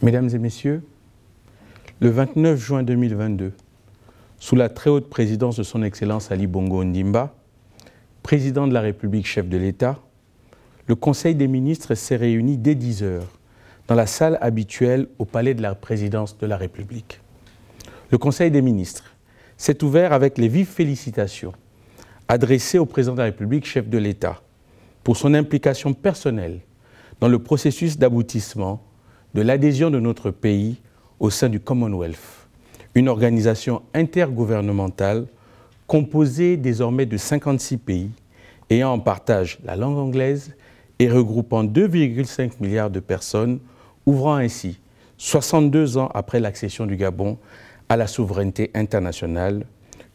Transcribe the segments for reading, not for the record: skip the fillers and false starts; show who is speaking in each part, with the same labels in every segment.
Speaker 1: Mesdames et messieurs, le 29 juin 2022, sous la très haute présidence de son Excellence Ali Bongo Ondimba, président de la République, chef de l'État, le Conseil des ministres s'est réuni dès 10 h dans la salle habituelle au palais de la présidence de la République. Le Conseil des ministres s'est ouvert avec les vives félicitations adressées au président de la République, chef de l'État, pour son implication personnelle dans le processus d'aboutissement de l'adhésion de notre pays au sein du Commonwealth, une organisation intergouvernementale composée désormais de 56 pays ayant en partage la langue anglaise et regroupant 2,5 milliards de personnes, ouvrant ainsi, 62 ans après l'accession du Gabon à la souveraineté internationale,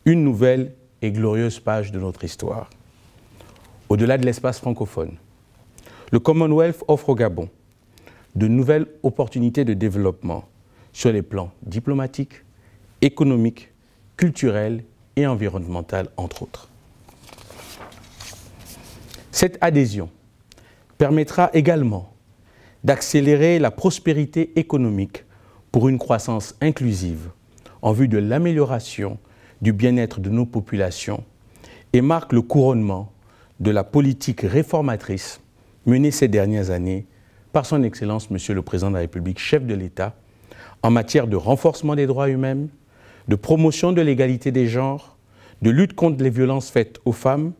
Speaker 1: une nouvelle et glorieuse page de notre histoire. Au-delà de l'espace francophone, le Commonwealth offre au Gabon de nouvelles opportunités de développement sur les plans diplomatiques, économiques, culturels et environnementaux, entre autres. Cette adhésion permettra également d'accélérer la prospérité économique pour une croissance inclusive en vue de l'amélioration du bien-être de nos populations et marque le couronnement de la politique réformatrice menée ces dernières années par son Excellence, Monsieur le Président de la République, chef de l'État, en matière de renforcement des droits humains, de promotion de l'égalité des genres, de lutte contre les violences faites aux femmes,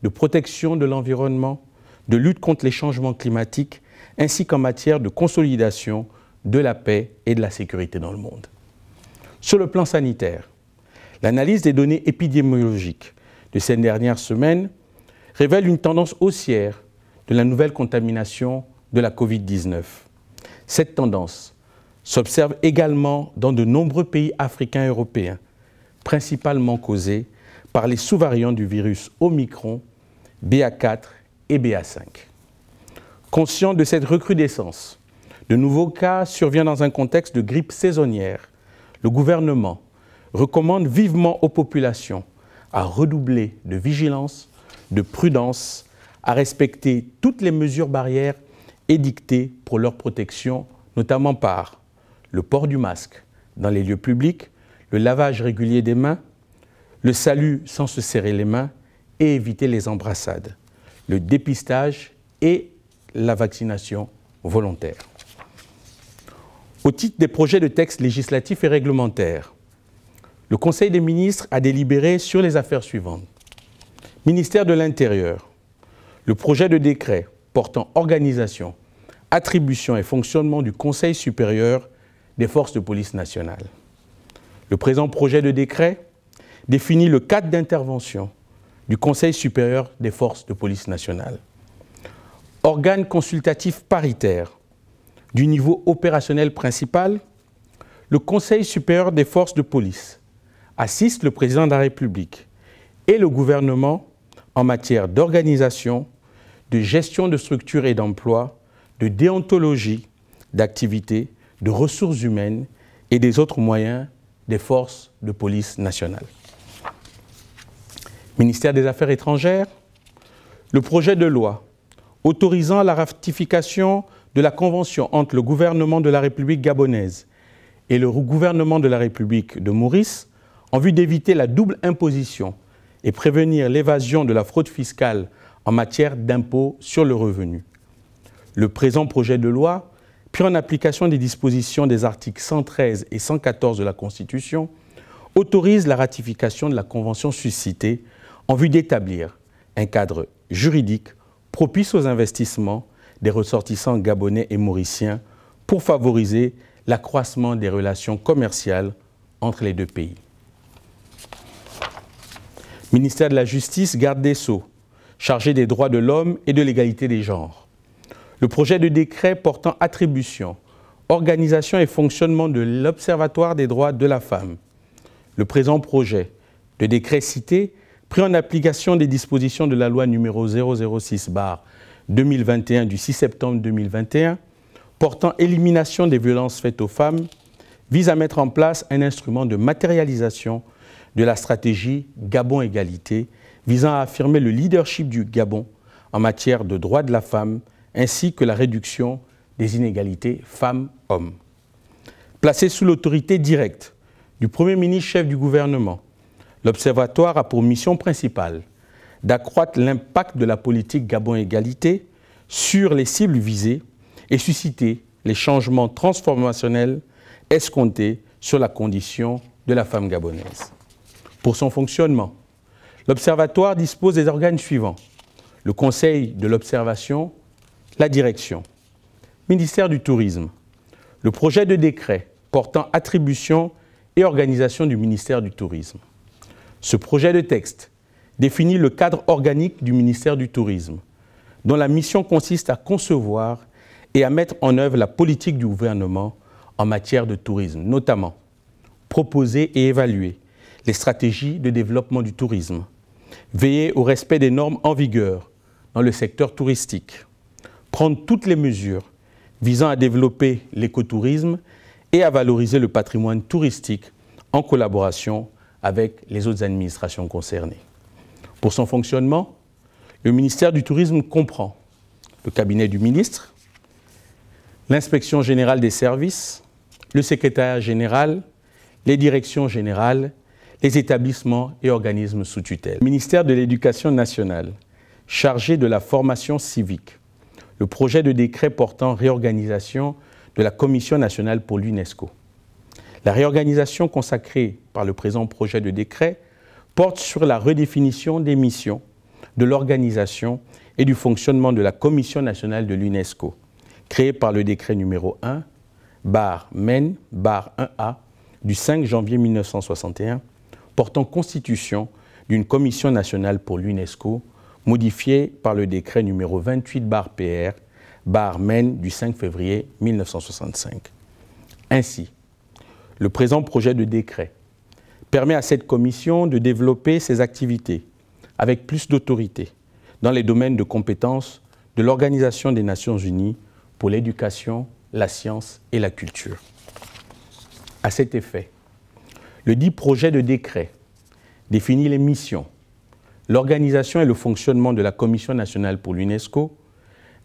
Speaker 1: de protection de l'environnement, de lutte contre les changements climatiques, ainsi qu'en matière de consolidation de la paix et de la sécurité dans le monde. Sur le plan sanitaire, l'analyse des données épidémiologiques de ces dernières semaines révèle une tendance haussière de la nouvelle contamination de la Covid-19. Cette tendance s'observe également dans de nombreux pays africains et européens, principalement causée par les sous-variants du virus Omicron, BA4 et BA5. Conscient de cette recrudescence, de nouveaux cas surviennent dans un contexte de grippe saisonnière. Le gouvernement recommande vivement aux populations à redoubler de vigilance, de prudence, à respecter toutes les mesures barrières édictées pour leur protection, notamment par le port du masque dans les lieux publics, le lavage régulier des mains, le salut sans se serrer les mains et éviter les embrassades, le dépistage et la vaccination volontaire. Au titre des projets de textes législatifs et réglementaires, le Conseil des ministres a délibéré sur les affaires suivantes. Ministère de l'Intérieur, le projet de décret portant organisation, attribution et fonctionnement du Conseil supérieur des forces de police nationales. Le présent projet de décret définit le cadre d'intervention du Conseil supérieur des forces de police nationales. Organe consultatif paritaire du niveau opérationnel principal, le Conseil supérieur des forces de police assiste le président de la République et le gouvernement en matière d'organisation, de gestion de structures et d'emploi, de déontologie, d'activités, de ressources humaines et des autres moyens des forces de police nationales. Ministère des Affaires étrangères, le projet de loi autorisant la ratification de la convention entre le gouvernement de la République gabonaise et le gouvernement de la République de Maurice en vue d'éviter la double imposition et prévenir l'évasion de la fraude fiscale en matière d'impôt sur le revenu. Le présent projet de loi, pris en application des dispositions des articles 113 et 114 de la Constitution, autorise la ratification de la convention suscitée en vue d'établir un cadre juridique propice aux investissements des ressortissants gabonais et mauriciens pour favoriser l'accroissement des relations commerciales entre les deux pays. Ministère de la Justice, garde des Sceaux, chargé des droits de l'homme et de l'égalité des genres. Le projet de décret portant attribution, organisation et fonctionnement de l'Observatoire des droits de la femme. Le présent projet de décret cité, pris en application des dispositions de la loi numéro 006/2021 du 6 septembre 2021, portant élimination des violences faites aux femmes, vise à mettre en place un instrument de matérialisation de la stratégie Gabon Égalité, visant à affirmer le leadership du Gabon en matière de droits de la femme, ainsi que la réduction des inégalités femmes-hommes. Placé sous l'autorité directe du Premier ministre chef du gouvernement, l'Observatoire a pour mission principale d'accroître l'impact de la politique Gabon Égalité sur les cibles visées et susciter les changements transformationnels escomptés sur la condition de la femme gabonaise. Pour son fonctionnement, l'Observatoire dispose des organes suivants: le Conseil de l'Observation, la Direction, Ministère du Tourisme, le projet de décret portant attribution et organisation du ministère du Tourisme. Ce projet de texte définit le cadre organique du ministère du Tourisme, dont la mission consiste à concevoir et à mettre en œuvre la politique du gouvernement en matière de tourisme, notamment proposer et évaluer les stratégies de développement du tourisme, veiller au respect des normes en vigueur dans le secteur touristique, prendre toutes les mesures visant à développer l'écotourisme et à valoriser le patrimoine touristique en collaboration avec les autres administrations concernées. Pour son fonctionnement, le ministère du Tourisme comprend le cabinet du ministre, l'inspection générale des services, le secrétariat général, les directions générales, les établissements et organismes sous tutelle. Le ministère de l'Éducation nationale, chargé de la formation civique, le projet de décret portant réorganisation de la Commission nationale pour l'UNESCO. La réorganisation consacrée par le présent projet de décret porte sur la redéfinition des missions, de l'organisation et du fonctionnement de la Commission nationale de l'UNESCO, créée par le décret numéro 1/MEN/1A du 5 janvier 1961, portant constitution d'une Commission nationale pour l'UNESCO, modifié par le décret numéro 28/PR/MEN du 5 février 1965. Ainsi, le présent projet de décret permet à cette commission de développer ses activités avec plus d'autorité dans les domaines de compétences de l'Organisation des Nations Unies pour l'éducation, la science et la culture. À cet effet, le dit projet de décret définit les missions, l'organisation et le fonctionnement de la Commission nationale pour l'UNESCO,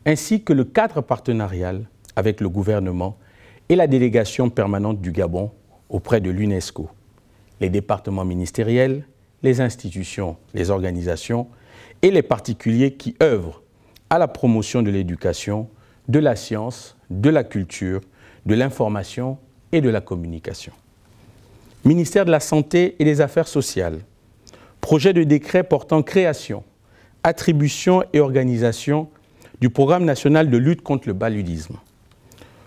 Speaker 1: ainsi que le cadre partenarial avec le gouvernement et la délégation permanente du Gabon auprès de l'UNESCO, les départements ministériels, les institutions, les organisations et les particuliers qui œuvrent à la promotion de l'éducation, de la science, de la culture, de l'information et de la communication. Ministère de la Santé et des Affaires sociales, projet de décret portant création, attribution et organisation du Programme national de lutte contre le paludisme.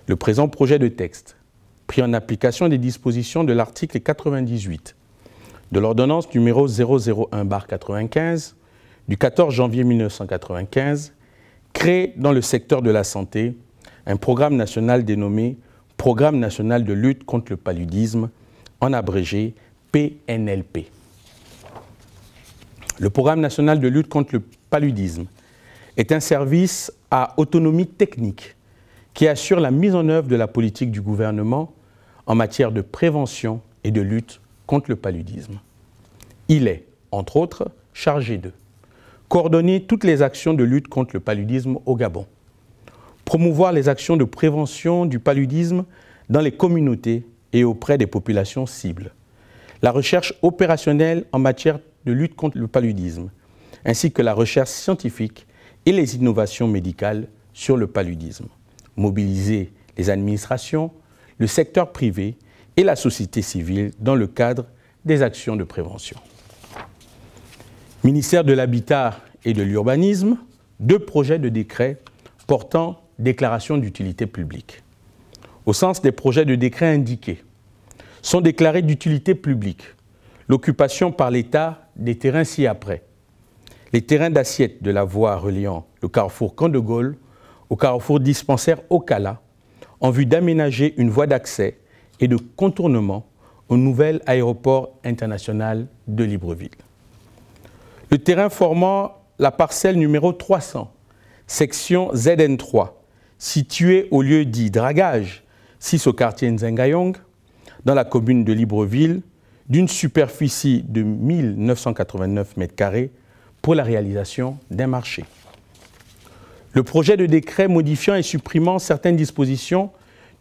Speaker 1: Le présent projet de texte, pris en application des dispositions de l'article 98 de l'ordonnance numéro 001/95 du 14 janvier 1995, crée dans le secteur de la santé un programme national dénommé Programme national de lutte contre le paludisme, en abrégé PNLP. Le Programme national de lutte contre le paludisme est un service à autonomie technique qui assure la mise en œuvre de la politique du gouvernement en matière de prévention et de lutte contre le paludisme. Il est, entre autres, chargé de coordonner toutes les actions de lutte contre le paludisme au Gabon, promouvoir les actions de prévention du paludisme dans les communautés et auprès des populations cibles, la recherche opérationnelle en matière de lutte contre le paludisme, ainsi que la recherche scientifique et les innovations médicales sur le paludisme, mobiliser les administrations, le secteur privé et la société civile dans le cadre des actions de prévention. Ministère de l'Habitat et de l'Urbanisme, 2 projets de décret portant déclaration d'utilité publique. Au sens des projets de décret indiqués, sont déclarés d'utilité publique l'occupation par l'État des terrains ci-après. Les terrains d'assiette de la voie reliant le carrefour Camp de Gaulle au carrefour dispensaire Ocala, en vue d'aménager une voie d'accès et de contournement au nouvel aéroport international de Libreville. Le terrain formant la parcelle numéro 300, section ZN3, située au lieu dit dragage, 6 au quartier Nzengayong, dans la commune de Libreville, d'une superficie de 1989 m² pour la réalisation d'un marché. Le projet de décret modifiant et supprimant certaines dispositions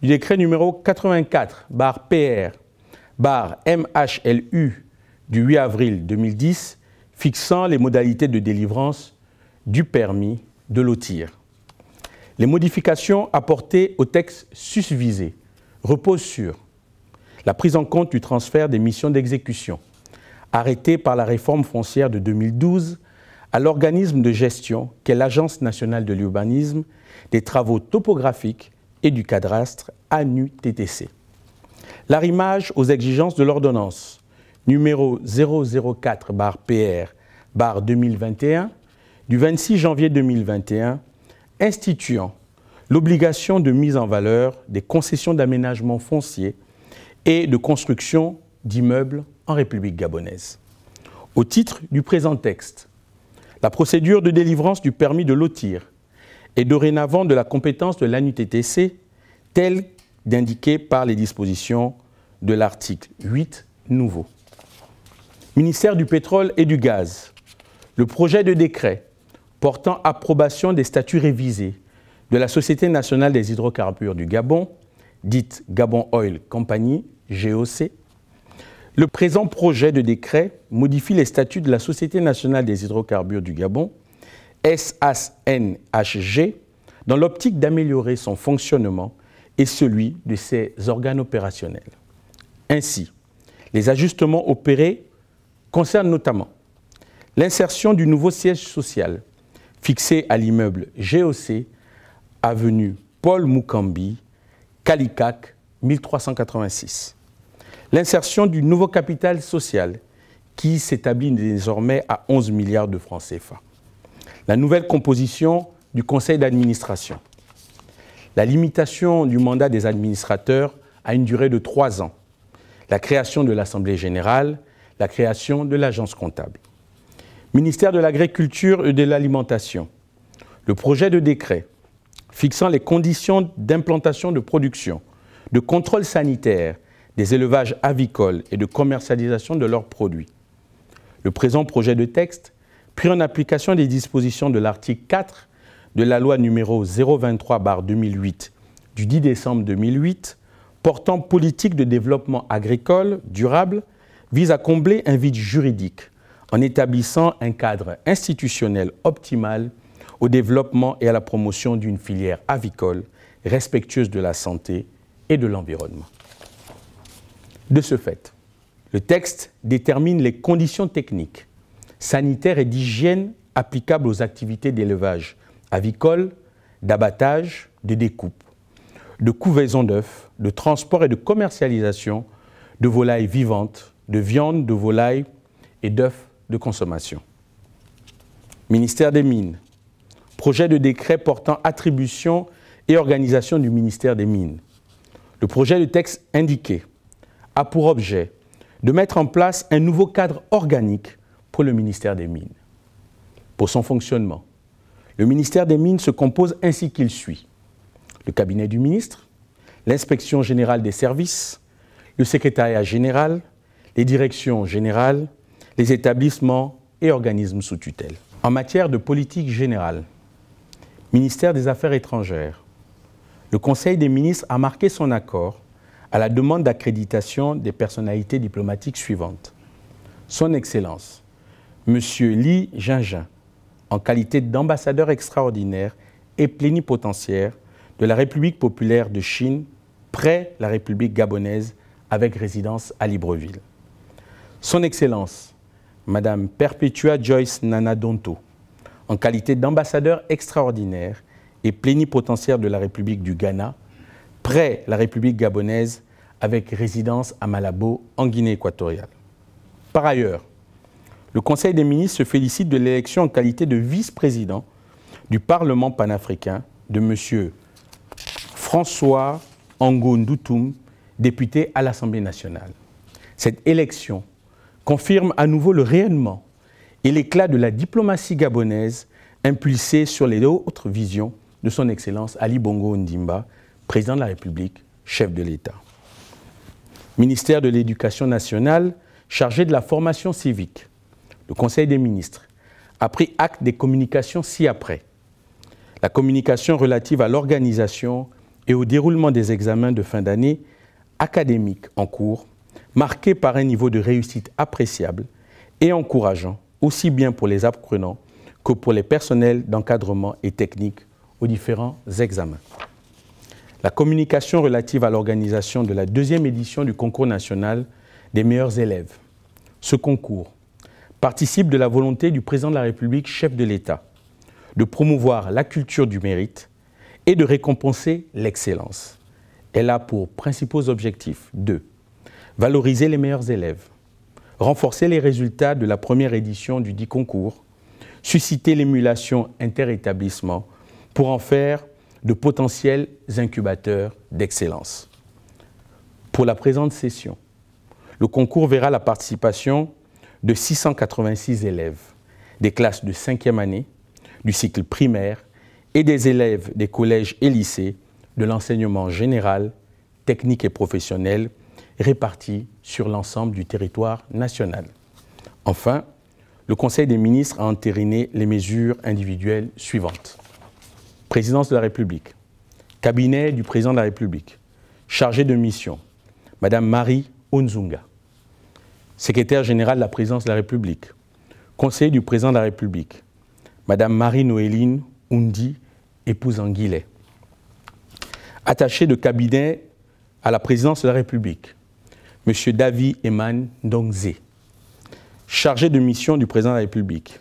Speaker 1: du décret numéro 84/PR/MHLU du 8 avril 2010 fixant les modalités de délivrance du permis de lotir. Les modifications apportées au texte susvisé reposent sur la prise en compte du transfert des missions d'exécution arrêtées par la réforme foncière de 2012 à l'organisme de gestion qu'est l'Agence nationale de l'urbanisme, des travaux topographiques et du cadastre ANUTTC. L'arrimage aux exigences de l'ordonnance numéro 004/PR/2021 du 26 janvier 2021 instituant l'obligation de mise en valeur des concessions d'aménagement foncier et de construction d'immeubles en République gabonaise. Au titre du présent texte, la procédure de délivrance du permis de lotir est dorénavant de la compétence de l'ANUTTC, telle d'indiquer par les dispositions de l'article 8 nouveau. Ministère du pétrole et du gaz, le projet de décret portant approbation des statuts révisés de la Société nationale des hydrocarbures du Gabon, dite Gabon Oil Company, GOC. Le présent projet de décret modifie les statuts de la Société nationale des hydrocarbures du Gabon, SANHG, dans l'optique d'améliorer son fonctionnement et celui de ses organes opérationnels. Ainsi, les ajustements opérés concernent notamment l'insertion du nouveau siège social fixé à l'immeuble GOC, avenue Paul Mukambi, Kalikak, 1386. L'insertion du nouveau capital social qui s'établit désormais à 11 milliards de francs CFA. La nouvelle composition du conseil d'administration. La limitation du mandat des administrateurs à une durée de 3 ans. La création de l'Assemblée générale, la création de l'agence comptable. Ministère de l'Agriculture et de l'Alimentation. Le projet de décret fixant les conditions d'implantation de production, de contrôle sanitaire des élevages avicoles et de commercialisation de leurs produits. Le présent projet de texte, pris en application des dispositions de l'article 4 de la loi numéro 023/2008 du 10 décembre 2008, portant politique de développement agricole durable, vise à combler un vide juridique en établissant un cadre institutionnel optimal au développement et à la promotion d'une filière avicole respectueuse de la santé et de l'environnement. De ce fait, le texte détermine les conditions techniques, sanitaires et d'hygiène applicables aux activités d'élevage avicole, d'abattage, de découpe, de couvaison d'œufs, de transport et de commercialisation de volailles vivantes, de viande de volaille et d'œufs de consommation. Ministère des Mines. Projet de décret portant attribution et organisation du ministère des Mines. Le projet de texte indiqué a pour objet de mettre en place un nouveau cadre organique pour le ministère des Mines. Pour son fonctionnement, le ministère des Mines se compose ainsi qu'il suit. Le cabinet du ministre, l'inspection générale des services, le secrétariat général, les directions générales, les établissements et organismes sous tutelle. En matière de politique générale, ministère des Affaires étrangères, le Conseil des ministres a marqué son accord à la demande d'accréditation des personnalités diplomatiques suivantes. Son Excellence, M. Li Jingjin, en qualité d'ambassadeur extraordinaire et plénipotentiaire de la République populaire de Chine près la République gabonaise avec résidence à Libreville. Son Excellence, Madame Perpetua Joyce Nana Donto, en qualité d'ambassadeur extraordinaire et plénipotentiaire de la République du Ghana, près la République gabonaise, avec résidence à Malabo, en Guinée équatoriale. Par ailleurs, le Conseil des ministres se félicite de l'élection en qualité de vice-président du Parlement panafricain de M. François Ango Ndoutoum, député à l'Assemblée nationale. Cette élection confirme à nouveau le rayonnement et l'éclat de la diplomatie gabonaise impulsée sur les autres visions de son Excellence Ali Bongo Ondimba, président de la République, chef de l'État. Ministère de l'Éducation nationale, chargé de la formation civique. Le Conseil des ministres a pris acte des communications ci-après. La communication relative à l'organisation et au déroulement des examens de fin d'année académiques en cours, marqués par un niveau de réussite appréciable et encourageant, aussi bien pour les apprenants que pour les personnels d'encadrement et technique aux différents examens. La communication relative à l'organisation de la 2e édition du concours national des meilleurs élèves. Ce concours participe de la volonté du président de la République, chef de l'État, de promouvoir la culture du mérite et de récompenser l'excellence. Elle a pour principaux objectifs 2. Valoriser les meilleurs élèves, renforcer les résultats de la première édition du dit concours, susciter l'émulation interétablissements pour en faire de potentiels incubateurs d'excellence. Pour la présente session, le concours verra la participation de 686 élèves des classes de 5e année, du cycle primaire et des élèves des collèges et lycées de l'enseignement général, technique et professionnel répartis sur l'ensemble du territoire national. Enfin, le Conseil des ministres a entériné les mesures individuelles suivantes. Présidence de la République, cabinet du président de la République, chargée de mission, Madame Marie Onzunga, secrétaire générale de la présidence de la République, conseiller du président de la République, Madame Marie-Noéline Undi, épouse Anguillet, attaché de cabinet à la présidence de la République, Monsieur David Eman Ndongze, chargé de mission du président de la République,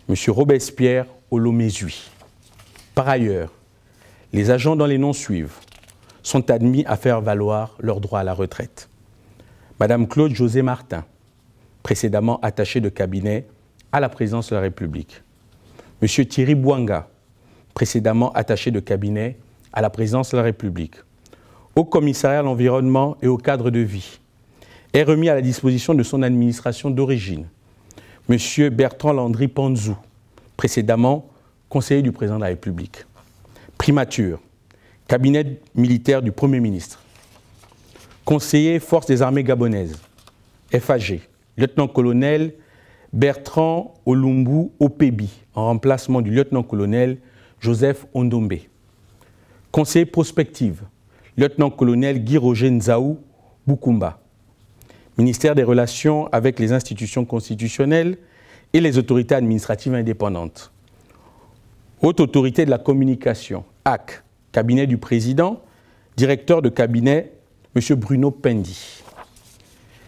Speaker 1: Monsieur Robespierre Olomezui. Par ailleurs, les agents dont les noms suivent sont admis à faire valoir leur droit à la retraite. Madame Claude José Martin, précédemment attaché de cabinet à la présidence de la République. Monsieur Thierry Bouanga, précédemment attaché de cabinet à la présidence de la République. Au commissariat à l'environnement et au cadre de vie, est remis à la disposition de son administration d'origine. Monsieur Bertrand Landry Panzou, précédemment conseiller du président de la République. Primature, cabinet militaire du Premier ministre. Conseiller Forces des armées gabonaises, FAG, lieutenant-colonel Bertrand Olumbu Opebi, en remplacement du lieutenant-colonel Joseph Ondombe. Conseiller prospective, lieutenant-colonel Guy-Roger Nzaou Bukumba. Ministère des Relations avec les institutions constitutionnelles et les autorités administratives indépendantes. Haute autorité de la communication, AC, cabinet du président, directeur de cabinet, M. Bruno Pendi.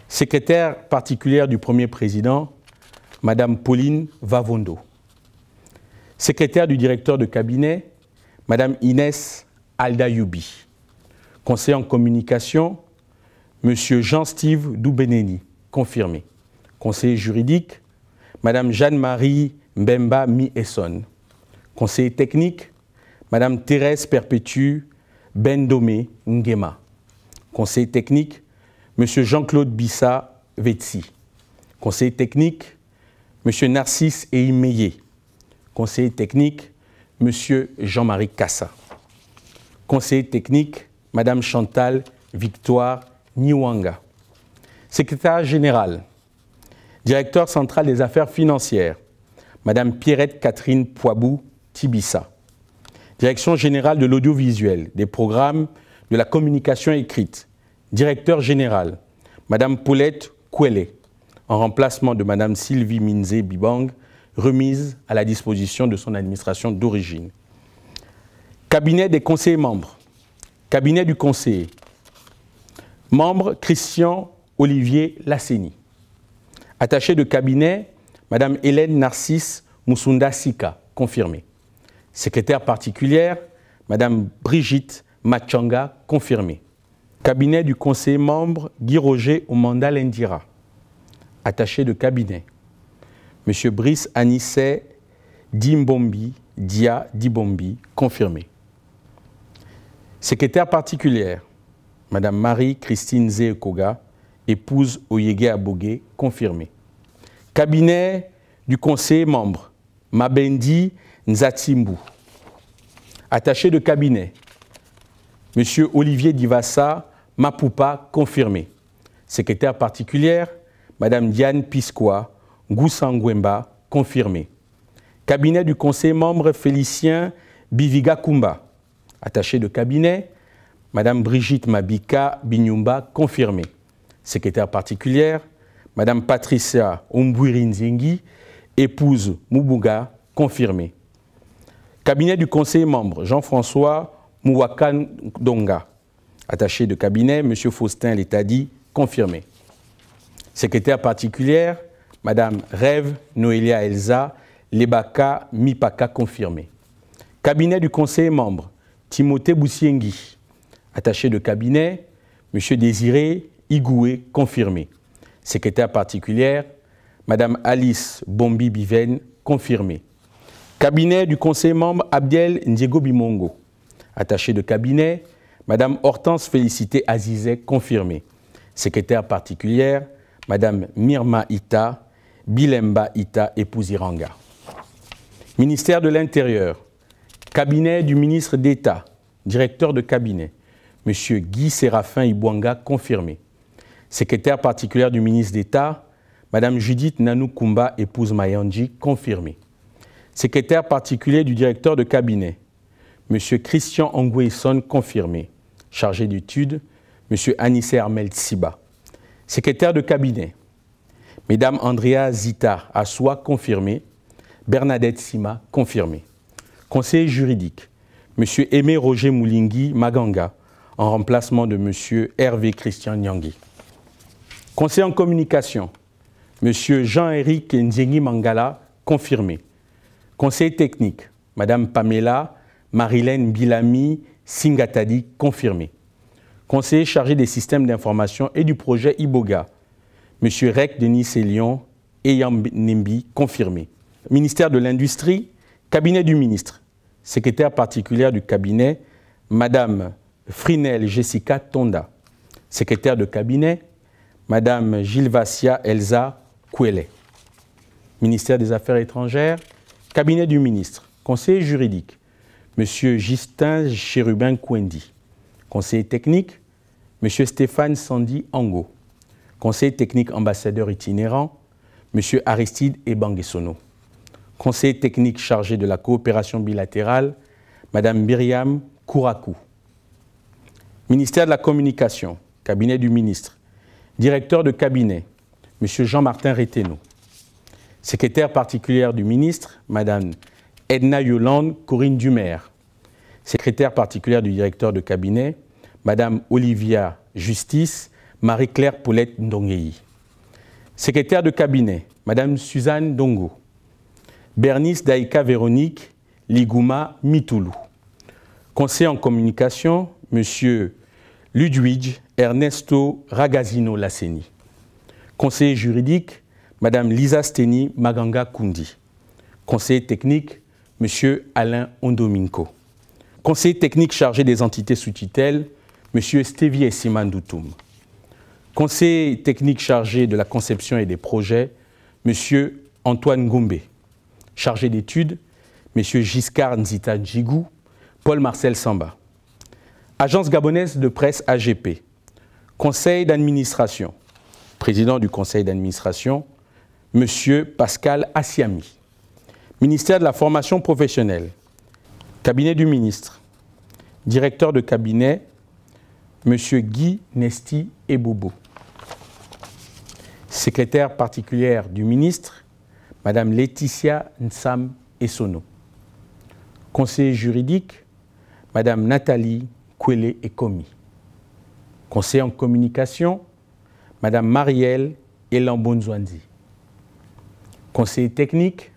Speaker 1: Secrétaire particulière du premier président, Mme Pauline Vavondo. Secrétaire du directeur de cabinet, Mme Inès Aldayoubi. Conseiller en communication, M. Jean-Steve Doubeneni, confirmé. Conseiller juridique, Mme Jeanne-Marie Mbemba Mi-Esson. Conseiller technique, Mme Thérèse Perpétue Bendomé Ngema. Conseiller technique, M. Jean-Claude Bissa Vetsi. Conseiller technique, M. Narcisse Eimeye. Conseiller technique, M. Jean-Marie Kassa. Conseiller technique, Mme Chantal Victoire Niwanga. Secrétaire général, directeur central des affaires financières, Mme Pierrette Catherine Poibou Tibissa. Direction générale de l'audiovisuel, des programmes, de la communication écrite. Directeur général, Mme Paulette Kouele, en remplacement de Mme Sylvie Minze Bibang, remise à la disposition de son administration d'origine. Cabinet des conseillers membres. Cabinet du conseiller. Membre Christian Olivier Lasseni. Attaché de cabinet, Mme Hélène Narcisse Moussunda Sika, confirmé. Secrétaire particulière, Mme Brigitte Machanga, confirmé. Cabinet du conseiller membre Guy-Roger Omanda Lendira. Attaché de cabinet, M. Brice Anissé Dimbombi, Dia Dibombi, confirmé. Secrétaire particulière, Mme Marie-Christine Zeekoga, épouse Oyege Abogué, confirmé. Cabinet du conseiller membre, Mabendi Nzatimbu. Attaché de cabinet, M. Olivier Divassa Mapupa, confirmé. Secrétaire particulière, Mme Diane Piscoa Goussangwemba, confirmé. Cabinet du conseiller membre Félicien Biviga Kumba. Attachée de cabinet, Madame Brigitte Mabika Binyumba, confirmée. Secrétaire particulière, Madame Patricia Ombouiri-Nzengi, épouse Mubuga, confirmée. Cabinet du conseiller membre, Jean-François Mouakan Donga. Attaché de cabinet, M. Faustin Letadi, confirmé. Secrétaire particulière, Madame Rêve Noélia Elsa Lebaka Mipaka, confirmé. Cabinet du conseiller membre, Timothée Boussiengi. Attaché de cabinet, M. Désiré Igoué, confirmé. Secrétaire particulière, Madame Alice Bombi Biven, confirmé. Cabinet du conseiller membre Abdiel Ndiego Bimongo. Attaché de cabinet, Madame Hortense Félicité Azizé, confirmé. Secrétaire particulière, Madame Mirma Ita, Bilemba Ita, épouse Iranga. Ministère de l'Intérieur, cabinet du ministre d'État, directeur de cabinet, M. Guy Séraphin Ibouanga, confirmé. Secrétaire particulière du ministre d'État, Madame Judith Nanou-Kumba, épouse Mayandji, confirmé. Secrétaire particulier du directeur de cabinet, M. Christian Angouesson, confirmé. Chargé d'études, M. Anissé Armel Tsiba. Secrétaire de cabinet, Mesdames Andrea Zita Assoua, confirmé. Bernadette Sima, confirmé. Conseiller juridique, M. Aimé Roger Moulingi Maganga, en remplacement de M. Hervé Christian Nyangui. Conseiller en communication, M. Jean-Éric Nzengi Mangala, confirmé. Conseiller technique, Mme Pamela Marilène Bilami Singatadi, confirmé. Conseiller chargé des systèmes d'information et du projet Iboga, M. Rek Denis Elion Eyam Nimbi, confirmé. Ministère de l'Industrie, cabinet du ministre, secrétaire particulière du cabinet, Mme Frinel Jessica Tonda. Secrétaire de cabinet, Mme Gilvasia Elsa Kouele. Ministère des Affaires étrangères, cabinet du ministre, conseiller juridique, M. Justin Chérubin Kouendi. Conseiller technique, M. Stéphane Sandi Ango. Conseiller technique ambassadeur itinérant, M. Aristide Ebangesono. Conseiller technique chargé de la coopération bilatérale, Mme Myriam Kourakou. Ministère de la Communication, cabinet du ministre, directeur de cabinet, M. Jean-Martin Réthénault. Secrétaire particulière du ministre, Mme Edna Yolande Corinne Dumer. Secrétaire particulière du directeur de cabinet, Mme Olivia Justice Marie-Claire Paulette Ndongei. Secrétaire de cabinet, Mme Suzanne Dongo. Bernice Daïka Véronique Ligouma Mitoulou. Conseiller en communication, M. Ludwig Ernesto Ragazino Lasseni. Conseiller juridique, Mme Lisa Steni Maganga Kundi. Conseiller technique, M. Alain Ondominko. Conseiller technique chargé des entités sous tutelle, M. Stevie Essimandoutoum. Conseiller technique chargé de la conception et des projets, M. Antoine Gombe. Chargé d'études, M. Giscard Nzita Djigou, Paul-Marcel Samba. Agence gabonaise de presse AGP. Conseil d'administration. Président du conseil d'administration, M. Pascal Assiami. Ministère de la formation professionnelle. Cabinet du ministre. Directeur de cabinet, M. Guy Nesti Ebobo. Secrétaire particulière du ministre, Mme Laetitia Nsam Essono. Conseiller juridique, Mme Nathalie Kwele Ekomi. Conseiller en communication, Mme Marielle Elambonzwanzi. Conseiller technique,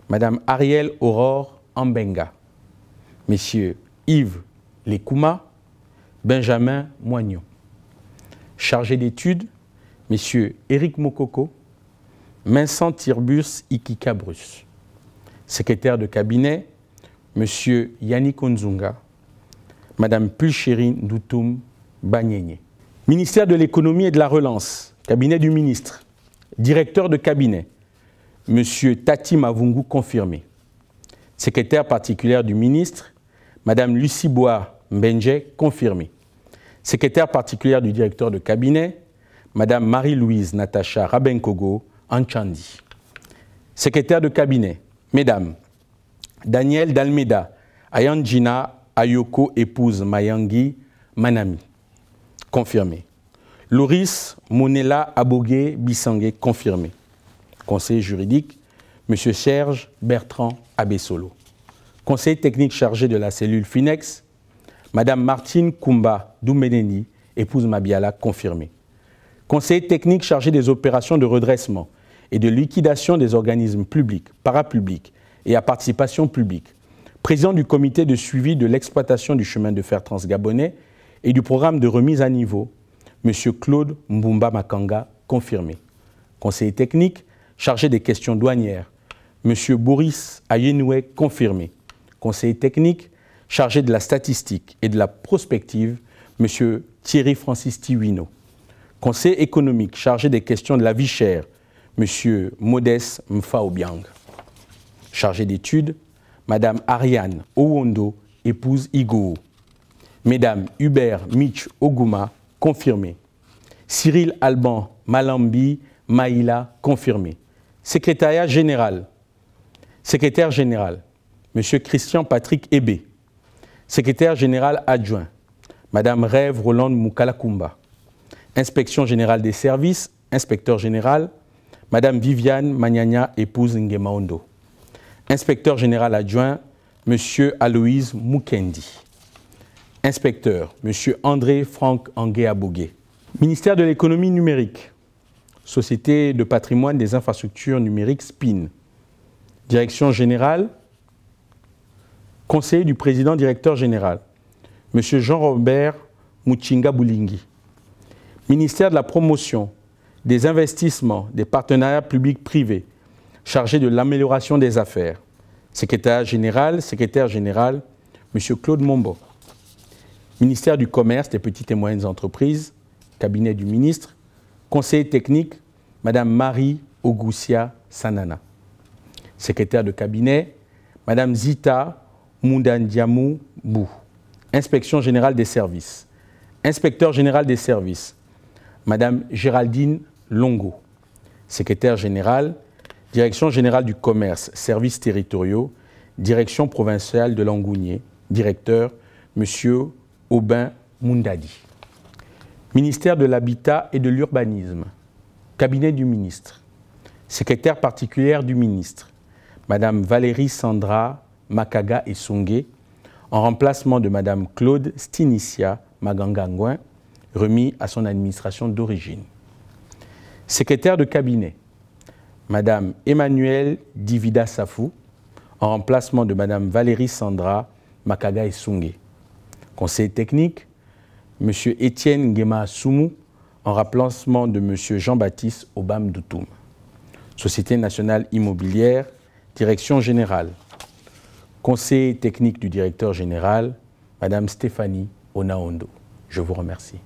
Speaker 1: Mme Ariel Aurore Ambenga. Messieurs Yves Lekouma, Benjamin Moignon. Chargé d'études, Messieurs Éric Mokoko, Vincent Tirbus Ikikabrus. Secrétaire de cabinet, Monsieur Yannick Onzunga, Madame Pulchérine Doutoum Bagnéné. Ministère de l'économie et de la relance, cabinet du ministre, directeur de cabinet, Monsieur Tati Mavungu confirmé. Secrétaire particulière du ministre, Madame Lucie Bois Mbenje confirmé. Secrétaire particulière du directeur de cabinet, Madame Marie-Louise Natacha Rabenkogo Anchandi. Secrétaire de cabinet, Mesdames Daniel Dalmeda Ayanjina Ayoko, épouse Mayangi Manami. Confirmé. Loris Monela Abogué Bissangé, confirmé. Conseiller juridique, M. Serge Bertrand Abessolo. Conseiller technique chargé de la cellule FINEX, Mme Martine Koumba Doumeneni, épouse Mabiala, confirmé. Conseiller technique chargé des opérations de redressement et de liquidation des organismes publics, parapublics et à participation publique, président du comité de suivi de l'exploitation du chemin de fer transgabonais et du programme de remise à niveau, M. Claude Mbumba Makanga, confirmé. Conseiller technique chargé des questions douanières, M. Boris Ayenoué, confirmé. Conseiller technique chargé de la statistique et de la prospective, M. Thierry Francis Tiwino. Conseiller économique chargé des questions de la vie chère, M. Modeste Mfaobiang. Chargé d'études, Mme Ariane Owondo, épouse Igo. Mesdames Hubert Mitch Oguma, confirmé. Cyril Alban Malambi Maïla, confirmé. Secrétaire général, M. Christian Patrick Ebé. Secrétaire général adjoint, Mme Rêve Roland Moukalakumba. Inspection générale des services, inspecteur général, Mme Viviane Magnagna, épouse Ngemaondo. Inspecteur général adjoint, M. Aloïse Moukendi. Inspecteur, M. André Franck Angué Abogué. Ministère de l'économie numérique, Société de patrimoine des infrastructures numériques SPIN. Direction générale, conseiller du président directeur général, M. Jean-Robert Mouchinga Boulingi. Ministère de la promotion, des investissements, des partenariats publics-privés, chargé de l'amélioration des affaires. Secrétaire général, M. Claude Mombo. Ministère du commerce, des petites et moyennes entreprises, cabinet du ministre. Conseiller technique, Mme Marie Ogoussia Sanana. Secrétaire de cabinet, Mme Zita Moundandiamou Bou. Inspection générale des services. Inspecteur général des services, Mme Géraldine Longo. Secrétaire général, Direction générale du commerce, services territoriaux, Direction provinciale de Langounier. Directeur, M. Aubin Moundadi. Ministère de l'Habitat et de l'Urbanisme. Cabinet du ministre. Secrétaire particulière du ministre, Mme Valérie Sandra Makaga Essongé, en remplacement de Mme Claude Stinicia Magangangouin, remis à son administration d'origine. Secrétaire de cabinet, Mme Emmanuelle Divida Safou, en remplacement de Mme Valérie Sandra Makaga Essongé. Conseiller technique, M. Étienne Nguema Soumou, en remplacement de M. Jean-Baptiste Obam Doutoum. Société nationale immobilière, direction générale. Conseiller technique du directeur général, Mme Stéphanie Onaondo. Je vous remercie.